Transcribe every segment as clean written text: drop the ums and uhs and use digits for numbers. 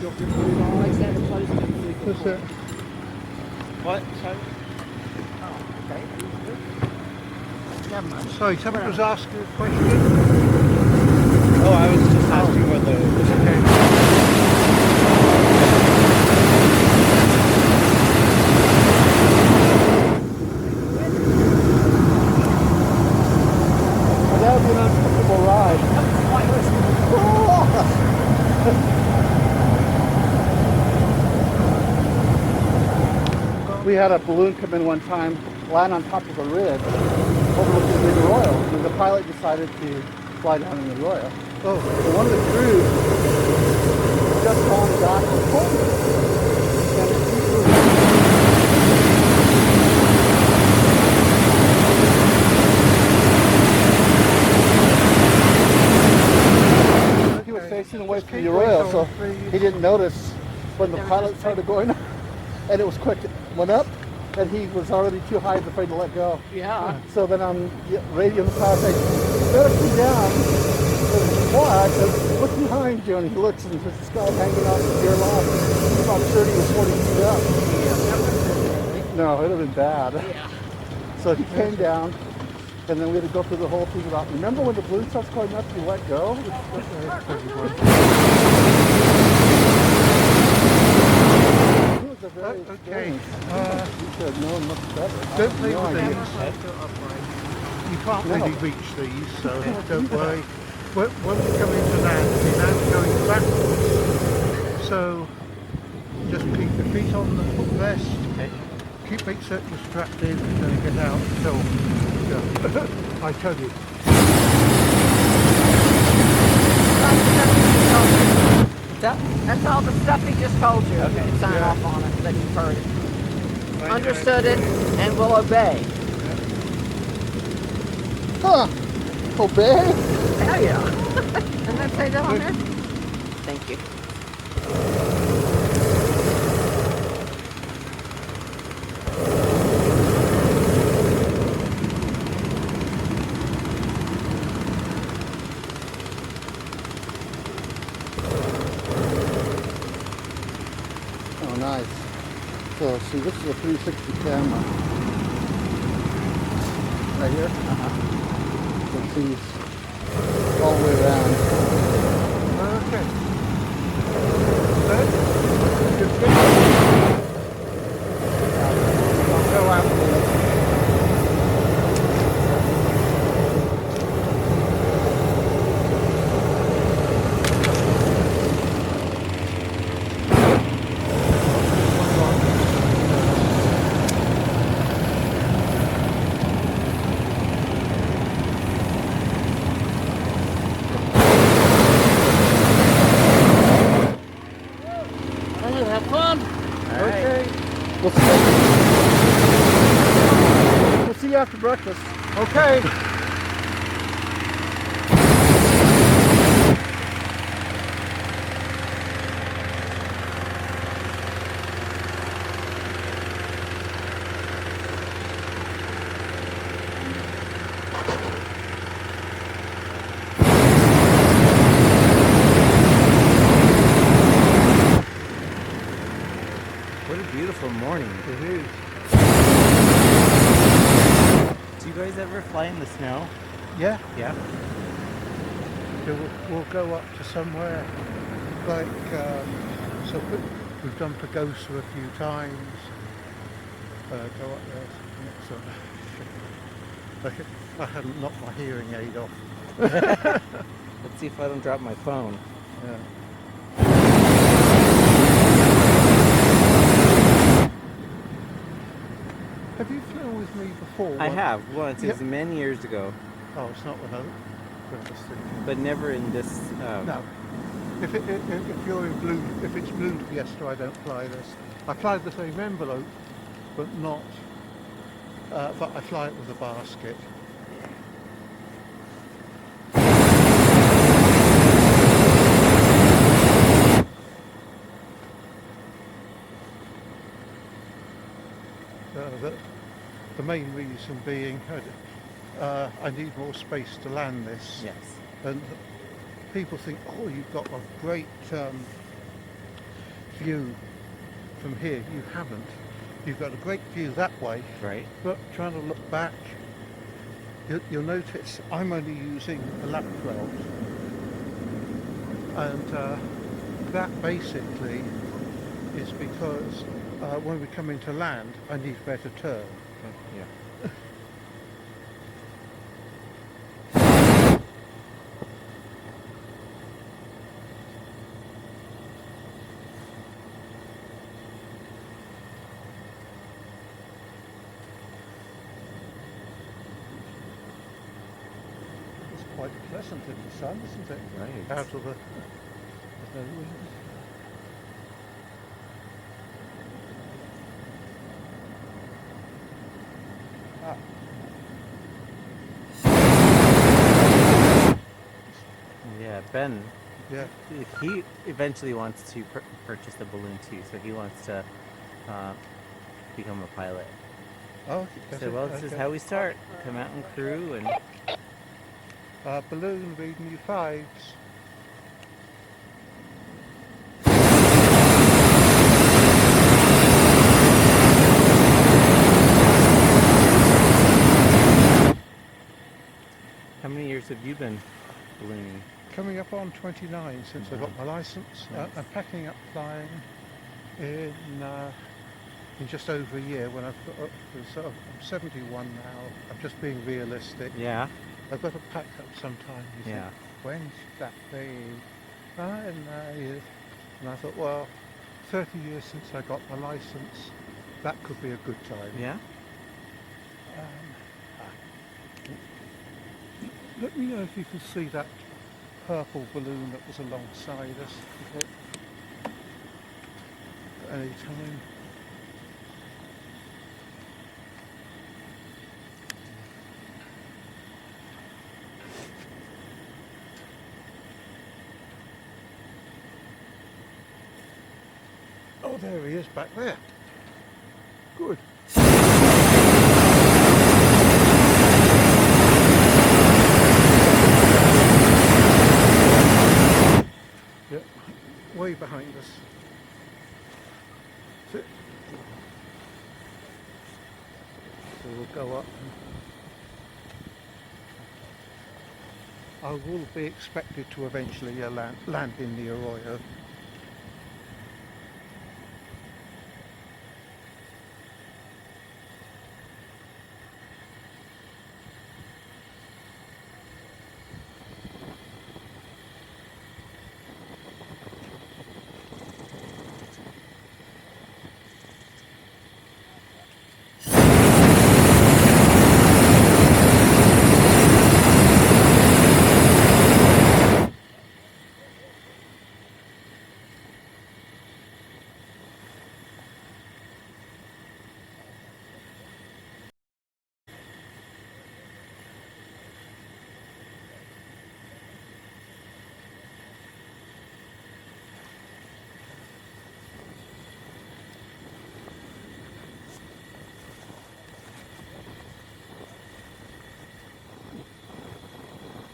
Alexander closed it. What's that? What? Sorry? Oh, okay. Never mind. Sorry, somebody was asking a question. Oh, I was just asking what the... Okay. That would be an uncomfortable ride. We had a balloon come in one time, land on top of a ridge, overlooking the big arroyo, and the pilot decided to fly down in the arroyo. Oh, so one of the crew just on the dock was holding it. And it keeps moving. He was facing away from the arroyo, so he didn't notice when the pilot started going up. And it was quick. It went up, and he was already too high and afraid to let go. Yeah. So then I'm radioing the pilot saying, "You better come down." Why? I said, "Look behind you." And he looks, and there's this guy hanging off the gear line, about 30 or 40 feet up. No, it would have been bad. Yeah. So he came down, and then we had to go through the whole thing about, remember when the balloon starts going up, you let go? Okay. You should have known much better. Don't play No with idea. these. You can't really reach these, so don't worry. When we come into land, we land going backwards. So just keep your feet on the footrest. Keep make certain you're strapped in and don't get out until I tell you. That's all the stuff he just told you. Okay. You can sign Yeah. off on it, that you've heard it. Understood it and will obey. Huh. Obey? Hell yeah. Doesn't that say that on there? Thank you. Oh, nice. So, see, this is a 360 camera. Right here? So it sees all the way around. Okay. I'll go out with it. Have fun. Okay. We'll see you after breakfast. Okay. What a beautiful morning. It is. Do you guys ever fly in the snow? Yeah. Yeah. So we'll go up to somewhere like, so we've done Pagosa a few times. Go up there. So, I hadn't knocked my hearing aid off. Let's see if I don't drop my phone. Yeah. Have you flown with me before? I have once. It was Yep. many years ago, Oh, it's not one of those things. but never in this. No. If you're in blue, if it's blue Fiesta, I don't fly this. I fly the same envelope, but not. But I fly it with a basket. The main reason being I need more space to land this. Yes. And people think, oh, you've got a great view from here. You haven't. You've got a great view that way, Right. but trying to look back, you'll notice I'm only using 11/12, and that basically is because when we come into land, I need better turn. Yeah. It's quite pleasant in the sun, isn't it? Right. Out of the no wind. Ah, Yeah, Ben. yeah. He eventually wants to purchase the balloon too, so he wants to become a pilot. Oh, So, well, this is how we start. Come out and crew, and balloon reading you fives. how many years have you been ballooning? Coming up on 29 since I got my license. Nice. I'm packing up flying in just over a year. When I've got up to, I'm 71 now. I'm just being realistic. Yeah. I've got to pack up sometime. You Yeah. think, when's that be? And I thought, well, 30 years since I got my license, that could be a good time. Yeah. Let me know if you can see that purple balloon that was alongside us at any time. Oh, there he is back there. Good. Yep, way behind us. That's it. So we'll go up. I will be expected to eventually land in the Arroyo.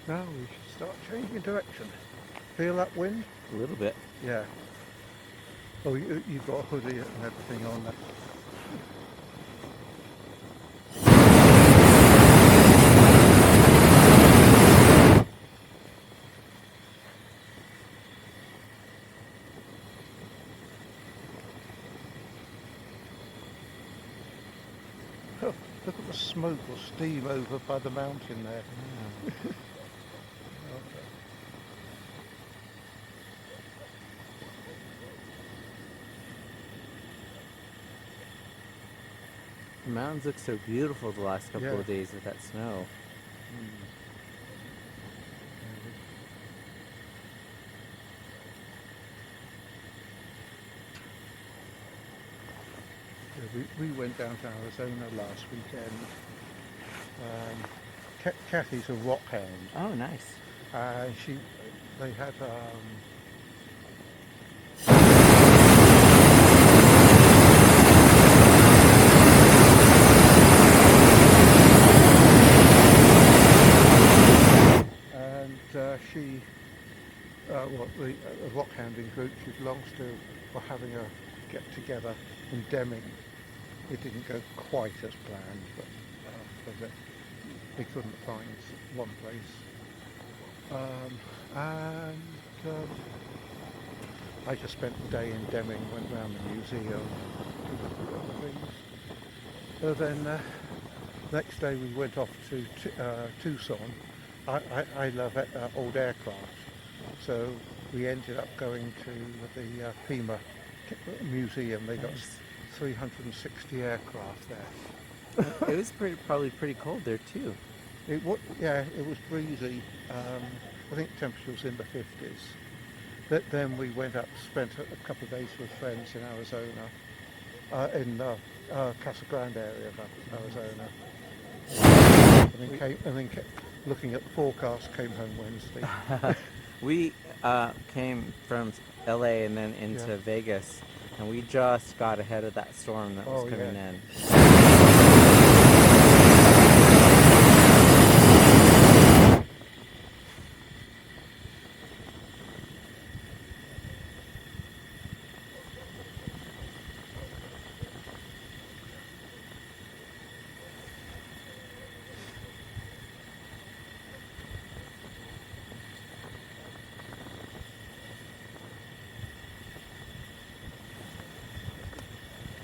Now we should start changing direction. Feel that wind? A little bit. Yeah. Oh, you've got a hoodie and everything on there. Oh, look at the smoke or steam over by the mountain there. The mountains look so beautiful the last couple Yeah. of days with that snow. Yeah, we went down to Arizona last weekend. Kathy's a rock hound. Oh, nice. They had the rock hounding group she belongs to were having a get together in Deming. It didn't go quite as planned, but they couldn't find one place. I just spent the day in Deming, went round the museum, did a few other things. Then next day we went off to Tucson. I love old aircraft, so we ended up going to the Pima Museum. They got 360 aircraft there. It was probably pretty cold there too. It was breezy. I think temperature was in the 50s. Then we went up, spent a couple of days with friends in Arizona, in the Casa Grande area of Arizona. And then looking at the forecast, came home Wednesday. We came from LA and then into Vegas, and we just got ahead of that storm that was coming in.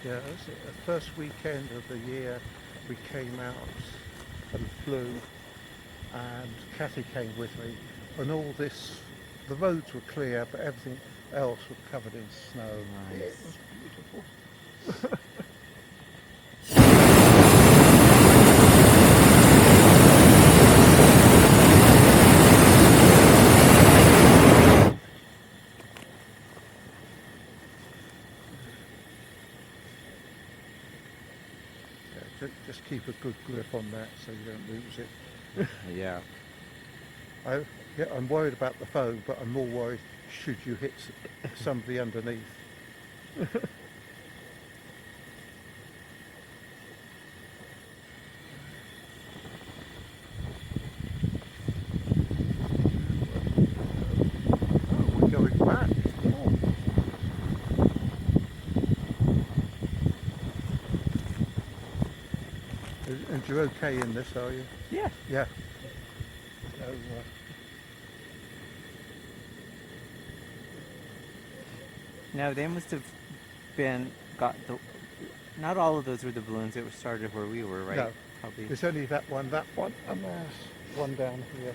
Yeah, that's it. The first weekend of the year we came out and flew, and Cathy came with me, and all this, the roads were clear, but everything else was covered in snow. Nice. It was beautiful. Just keep a good grip on that so you don't lose it. Yeah. I'm worried about the phone, but I'm more worried should you hit somebody underneath. Oh, we're going back. Oh. And you're okay in this, are you? Yeah. Yeah. So, Now they must have not all of those were the balloons that were started where we were, right? No. Probably. there's only that one, and there's one down here.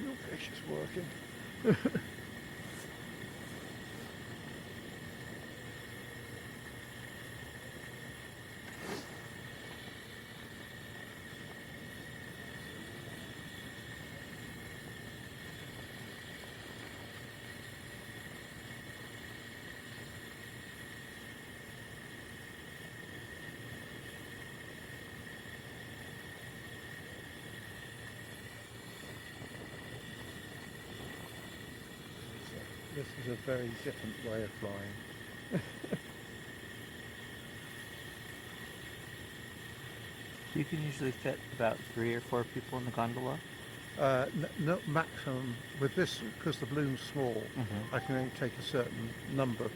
Your fish is working. This is a very different way of flying. You can usually fit about 3 or 4 people in the gondola. No maximum with this, because the balloon's small. I can only take a certain number.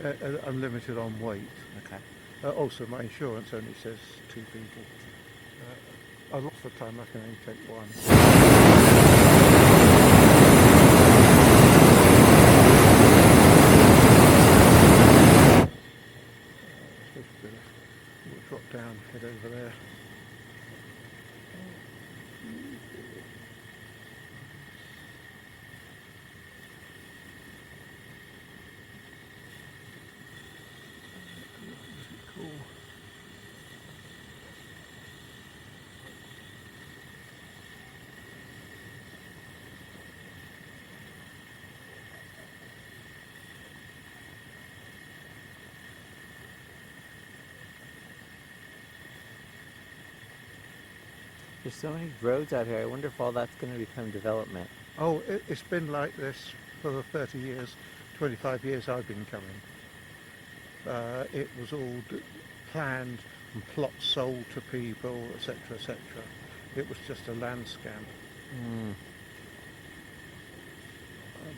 I'm limited on weight. Okay. Also, my insurance only says 2 people. A lot of the time, I can only take 1. We'll drop down, head over there. Cool. There's so many roads out here. I wonder if all that's going to become development. Oh, it's been like this for the 30 years, 25 years I've been coming. It was all planned and plots sold to people, etc., etc. It was just a land scam. Mm. And,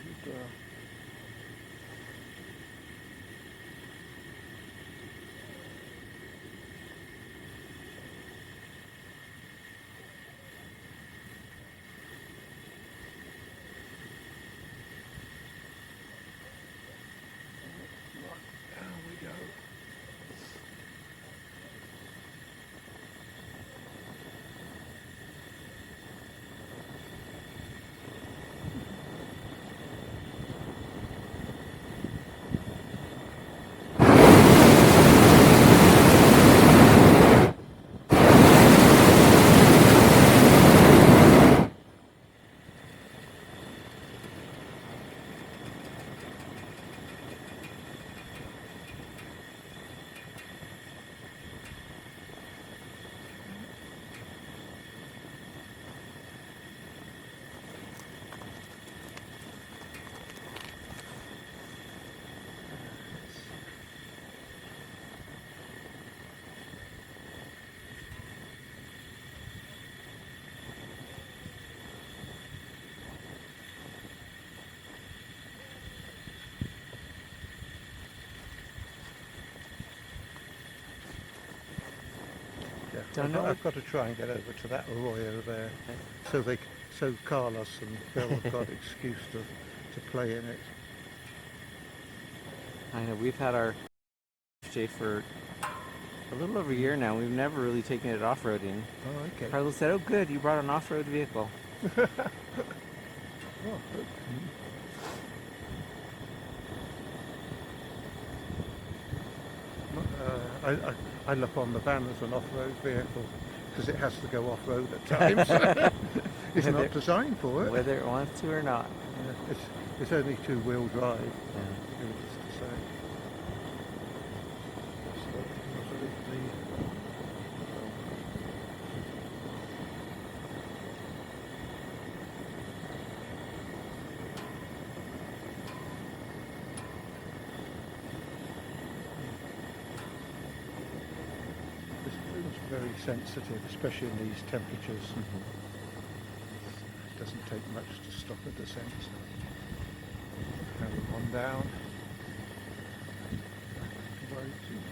Down we go. Yeah, I've got to try and get over to that arroyo there, so Carlos and Bill have got excuse to play in it. I know we've had our J for a little over a year now. We've never really taken it off-roading. Oh, okay. Carlos said, "Oh, good, you brought an off-road vehicle." Oh, I look on the van as an off-road vehicle because it has to go off-road at times. It's not designed for it. Whether it wants to or not. Yeah, it's only two-wheel drive. Yeah. Needless to say. Very sensitive, especially in these temperatures. Mm-hmm. It doesn't take much to stop a descent. Carry on down. Don't worry too much.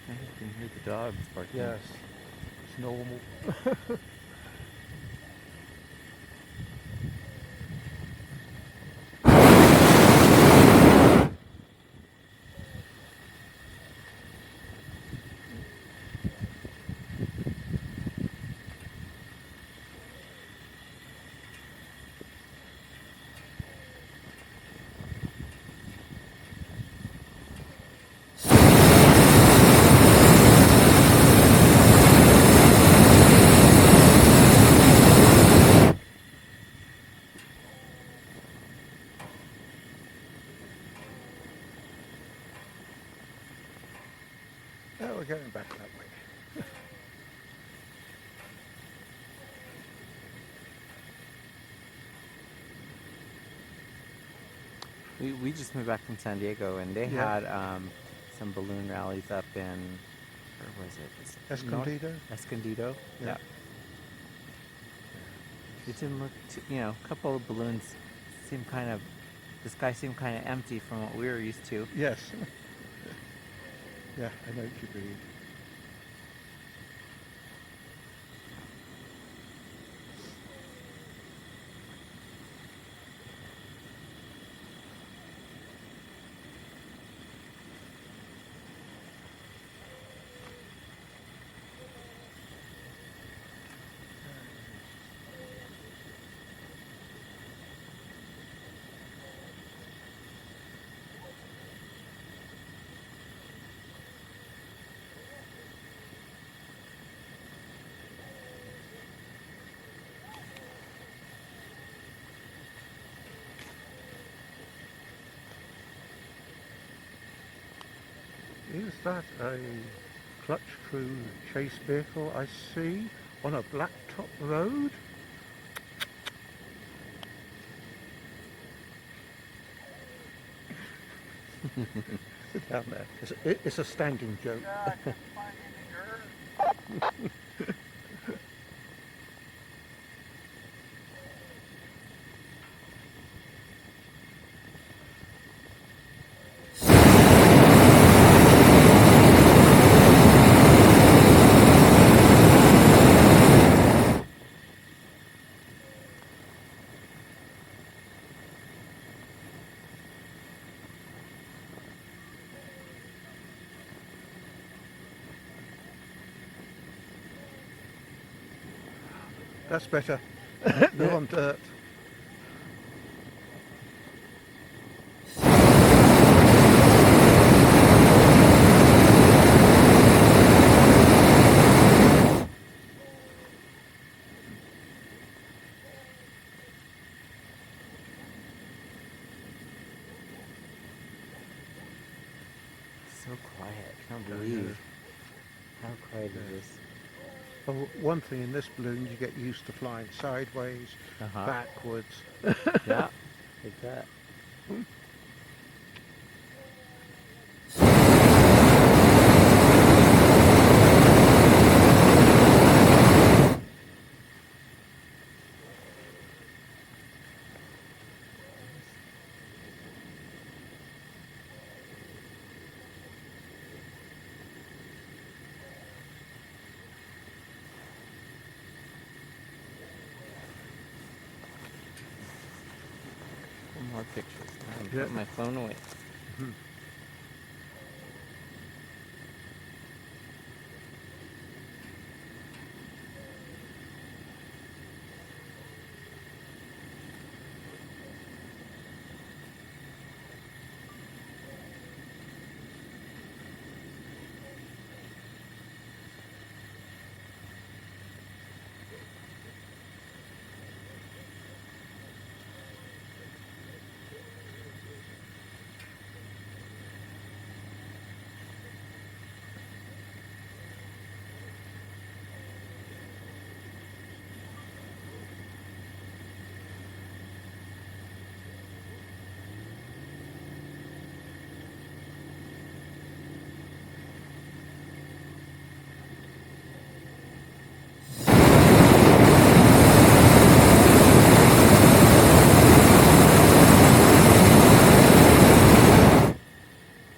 You can hear the dogs barking. Yes, it's normal. Oh, we're going back that way. We just moved back from San Diego, and they had some balloon rallies up in, where was it? Escondido? Escondido. Yeah. Yeah. It didn't look too, a couple of balloons the sky seemed kind of empty from what we were used to. Yes. Yeah, I know what you mean. Is that a clutch-through chase vehicle I see on a blacktop road? Down there. It's a standing joke. That's better. No on dirt. So quiet. I can't believe how quiet it is. Well, one thing in this balloon, you get used to flying sideways, backwards. Yeah, like that. More pictures. I'm putting my phone away.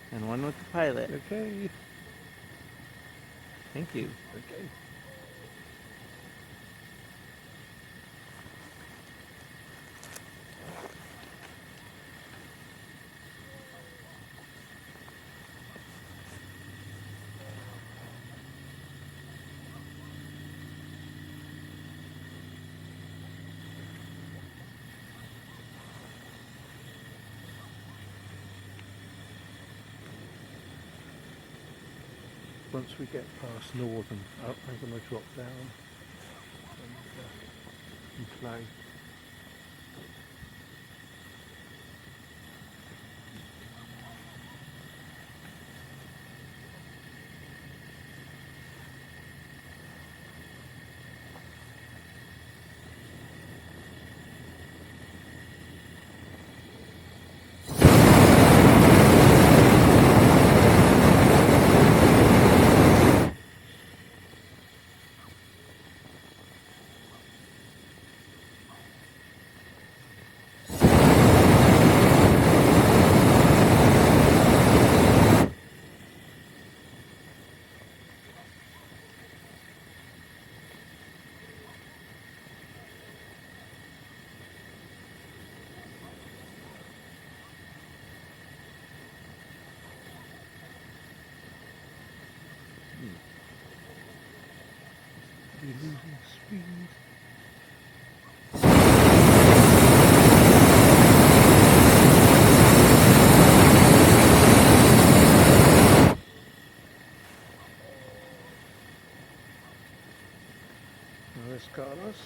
And one with the pilot. Okay. Thank you. Okay. Once we get past Northern, I'm going to drop down and play. We're losing speed. There's Carlos.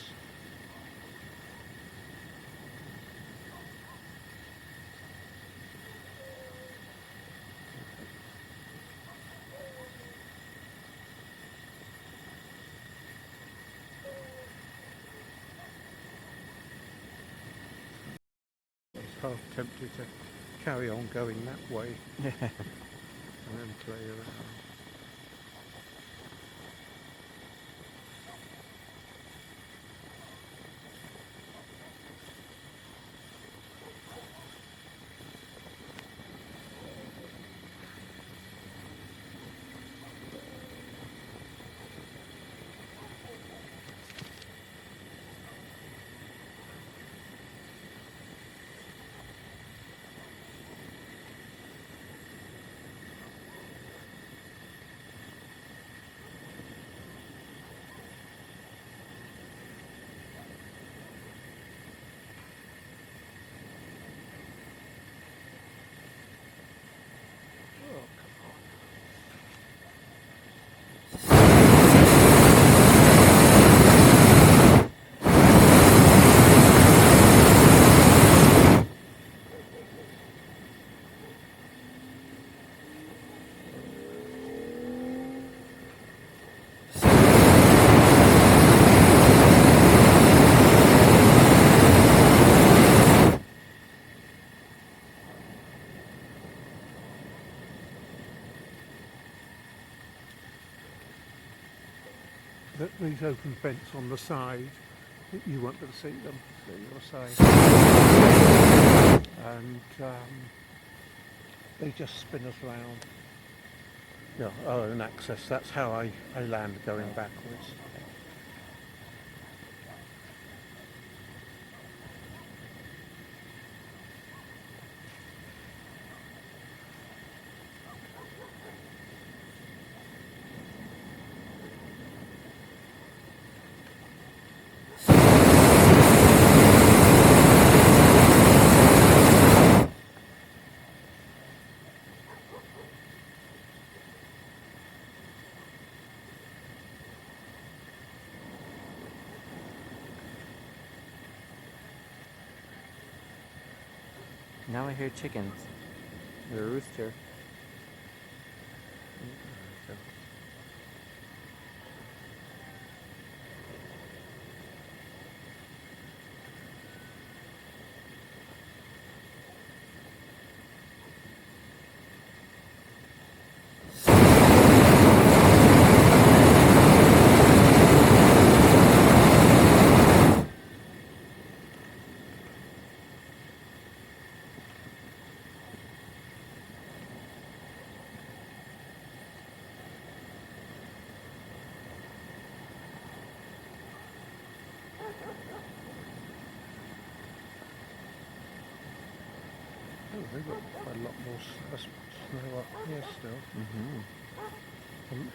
half tempted to carry on going that way Yeah. and then play around. These open vents on the side, you won't be able to see them, so you're saying. And they just spin us round. Yeah, oh, and access, that's how I land going backwards. Now I hear chickens. The rooster. Oh, they've got quite a lot more snow up here still. Mm-hmm. I'm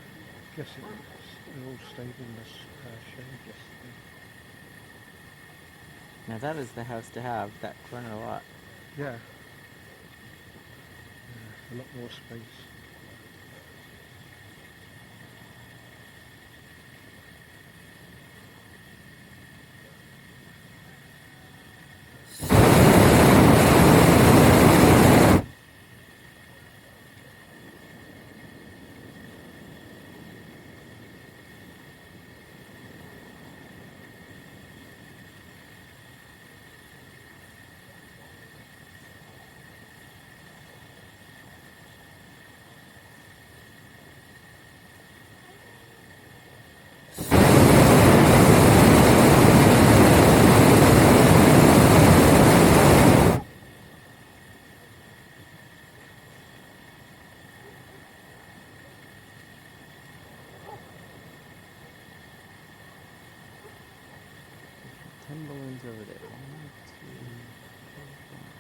guessing they all stayed in this shade yesterday. Now that is the house to have, that corner lot. Yeah. A lot more space. Balloons over there. 1, 2, 3, 4, 5,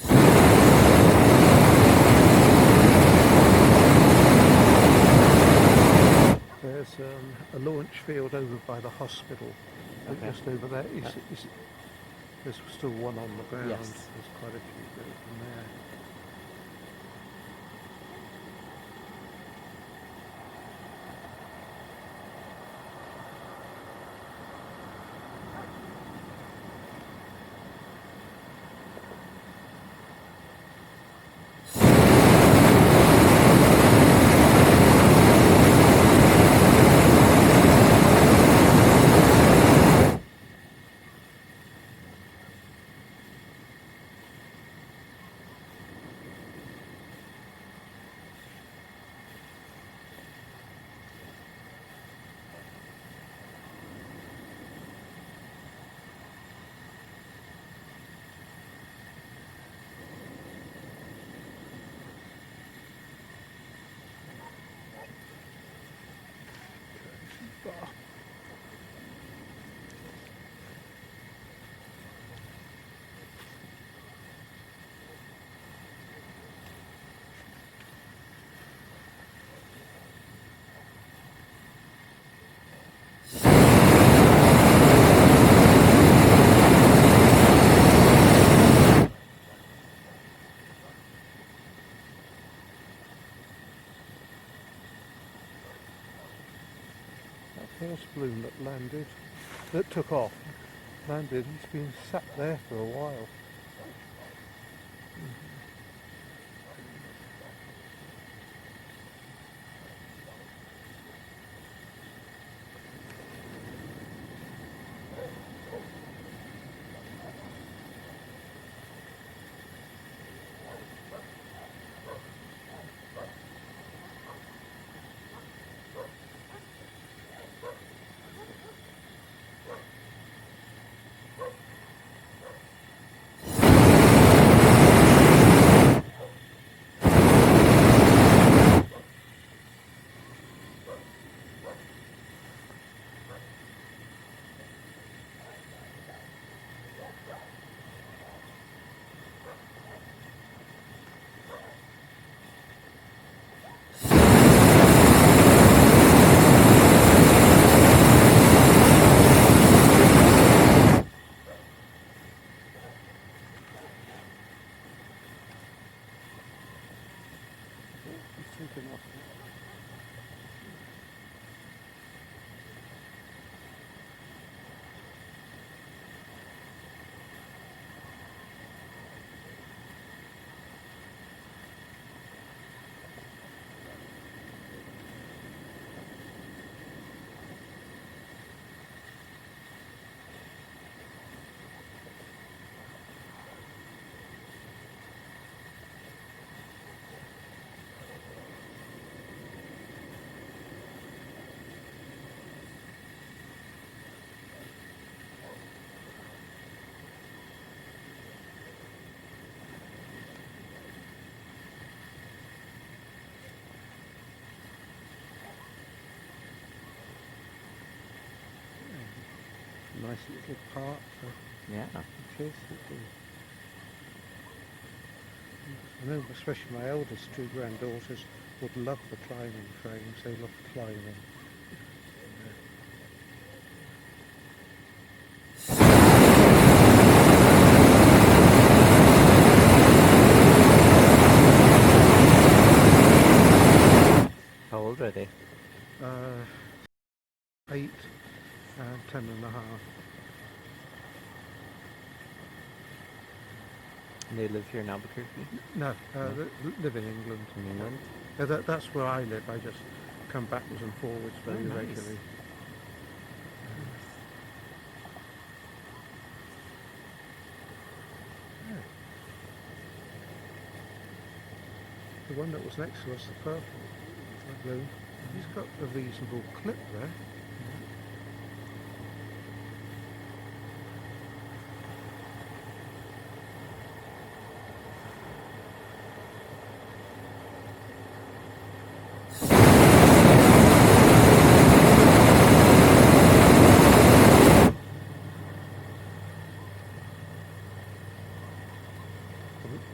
6, 7, 8. There's a launch field over by the hospital. Okay. Just over there. There's still one on the ground. Yes. There's quite a few built in there. That first balloon that landed, that took off, landed, he's been sat there for a while. Nice little park for Yeah. kids. I know especially my eldest two granddaughters would love the climbing frames. They love climbing. How old are they? 8 and 10.5. And they live here in Albuquerque? No, live in England. In England? That's where I live. I just come backwards and forwards very nice. regularly. The one that was next to us, the purple balloon, he's got a reasonable clip there.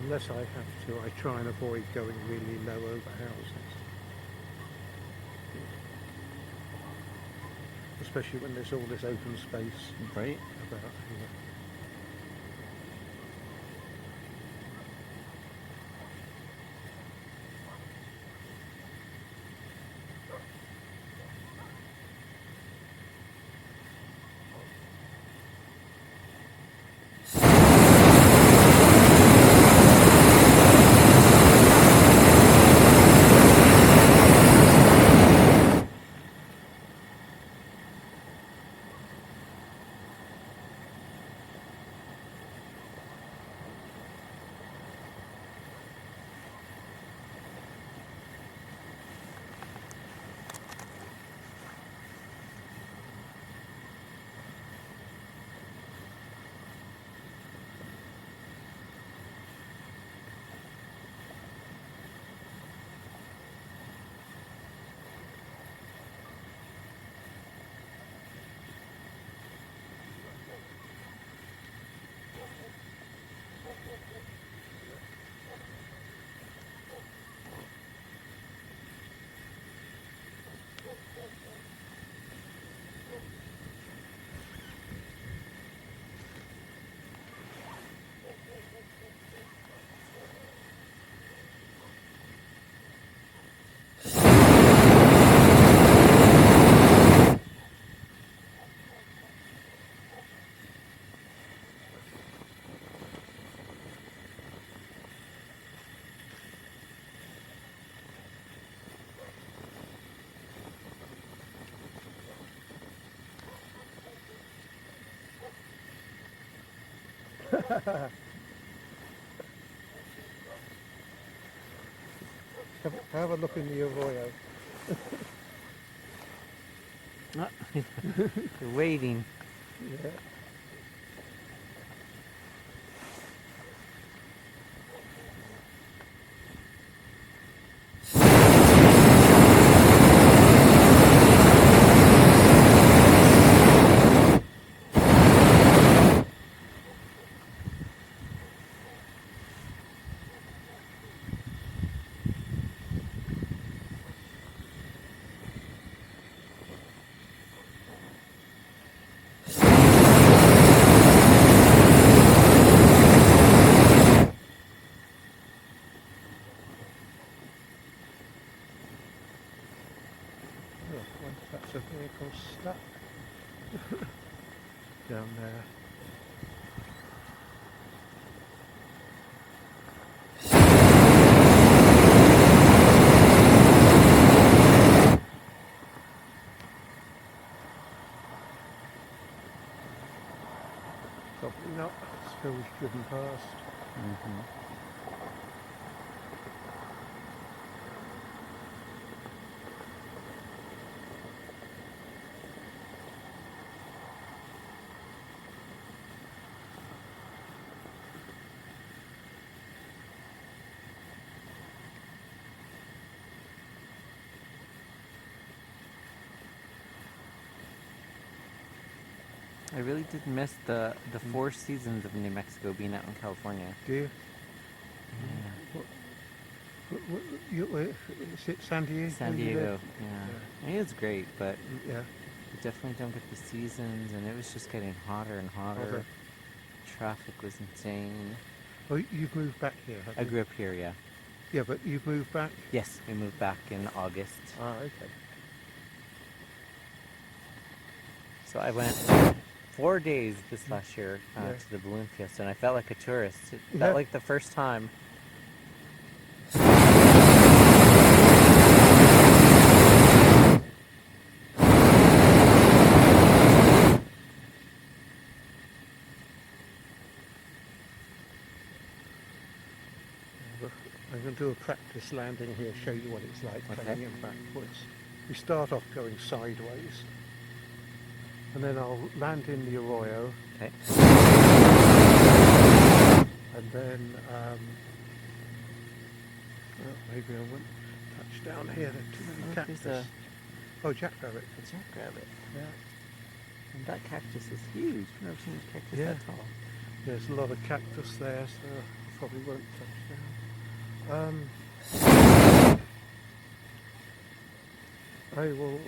Unless I have to, I try and avoid going really low over houses. Especially when there's all this open space Right. about here. Have a look in the arroyo. You're waiting. Yeah. That's a vehicle stuck down there. Probably not. Phil's driven past. Mm-hmm. I really did miss the 4 seasons of New Mexico being out in California. Do you? Yeah. Is it San Diego? San where you Diego, live? yeah. It was great, but Yeah. we definitely don't get the seasons, and it was just getting hotter and hotter. Hotter. Traffic was insane. Oh, you've moved back here, have I you? grew up here, yeah. Yeah, but you've moved back? Yes, we moved back in August. Ah, okay. So I went 4 days this last year Yeah. to the balloon fiesta, and I felt like a tourist. It Yeah. felt like the first time. I'm going to do a practice landing here, show you what it's like Okay. coming in backwards. We start off going sideways, and then I'll land in the arroyo, Okay. and then well, maybe I won't touch down here. There are too many Look, cactus. there's Oh, jackrabbit. a jackrabbit. Yeah. And that cactus is huge. I've never seen a cactus Yeah. that tall. There's a lot of cactus there, so I probably won't touch down. I will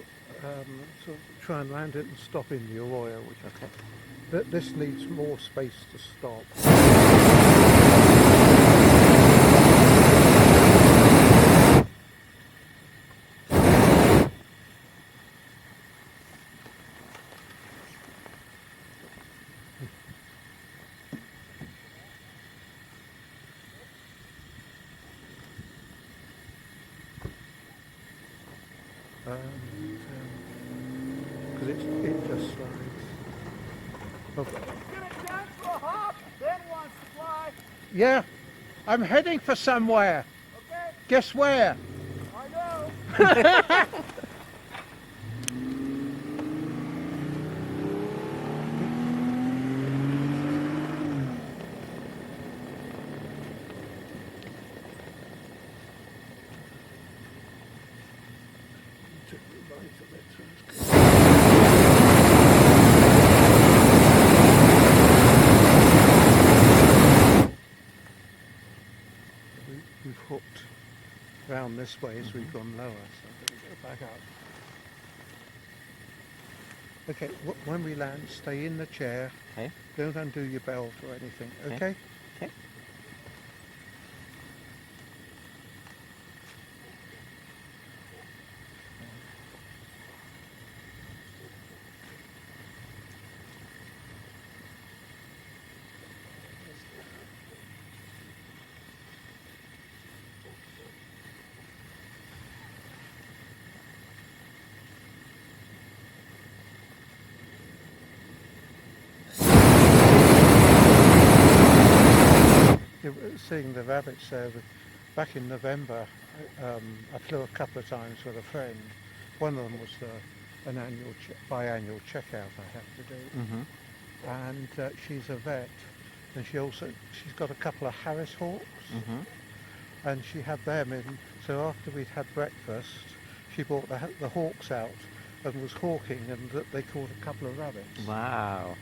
sort of try and land it and stop in the arroyo, which Okay. this needs more space to stop. Because it just slides. Okay. Get it down to a hop, then wants to fly. Yeah, I'm heading for somewhere. Okay, Guess where? I know. We've hooked round this way as we've gone lower, so I'm going to go back up. Okay, when we land, stay in the chair. Okay. Don't undo your belt or anything, Okay. okay? Okay. seeing the rabbits there. Back in November, I flew a couple of times with a friend. One of them was an biannual checkout I have to do. And she's a vet, and she's got a couple of Harris hawks, and she had them in. So after we'd had breakfast, she brought the hawks out and was hawking, and they caught a couple of rabbits. Wow.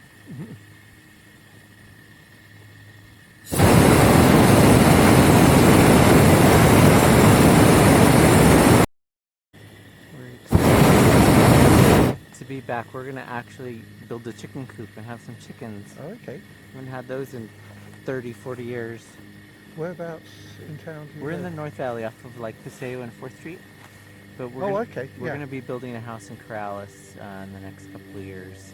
To be back, we're gonna actually build a chicken coop and have some chickens. Oh, okay. We haven't had those in 30, 40 years. Whereabouts in town do you We're in live? the North Valley off of like Paseo and 4th Street. But we're okay. We're gonna be building a house in Corrales in the next couple of years.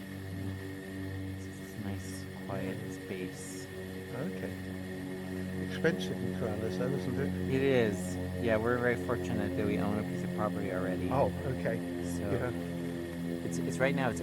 It's a nice, quiet space. Okay. Expensive in Corrales, though, isn't it? It is. Yeah, we're very fortunate that we own a piece of property already. Oh, okay. So Yeah. it's right now it's